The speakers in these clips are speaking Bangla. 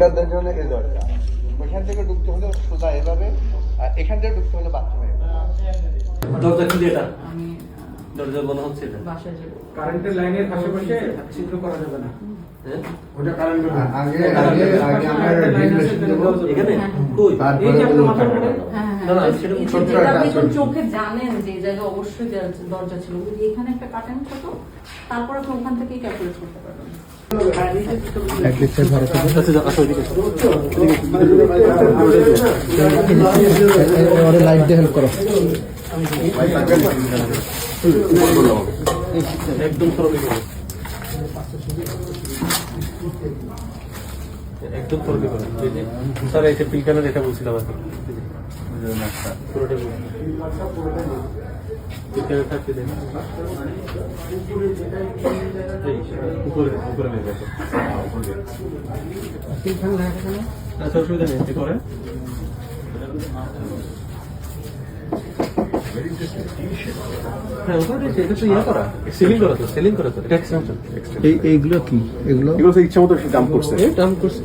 বাচ্চাদের জন্য এই দরজা, ওইখান থেকে ঢুকতে হলে সোজা এভাবে, আর এখান থেকে ঢুকতে হলে বাথরুমে। দরজা কি এটা? দরজা মনে হচ্ছে এটা কারেন্টের লাইনের আশেপাশে ছিদ্র করা যাবে না। ওটা কারেন্ট আগে আমরা এখানে কই এই যে আপনার মাথার উপরে না না সেটা ছোট আপনি কোন চোখে জানেন যে এই জায়গায় অবশ্যই দরজা ছিল, এখানে একটা কাটেন ছোট, তারপর আপনি ওখান থেকেই ক্যালকুলেট করতে পারবেন। লাইট দিয়ে হেল্প করো। একদম একদম তরবি করে স্যার এটা পিলকানের এটা বলছিলাম আর পুরোটা পিলকানের থাকতে দেন উপরে উপরে নেবে পিলখান লাগে কেন? আচ্ছা অসুবিধা নেই এতে করে হ্যাঁ ওটা এটা তো ইয়ে করা সিলিং করা তো সিলিং করা তো এটা এক্সটেনশন এইগুলো কি? এগুলো ইচ্ছা মতো দাম করছে দাম করছে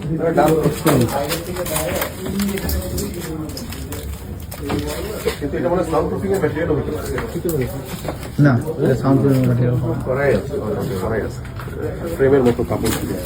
কিন্তু এটা মানে সাউন্ড প্রুফিং এর ম্যাটেরিয়াল হতে পারে না, সাউন্ড প্রুফিং ম্যাটেরিয়াল করাই আছে ফ্রেমের মতো কাপড় দিয়ে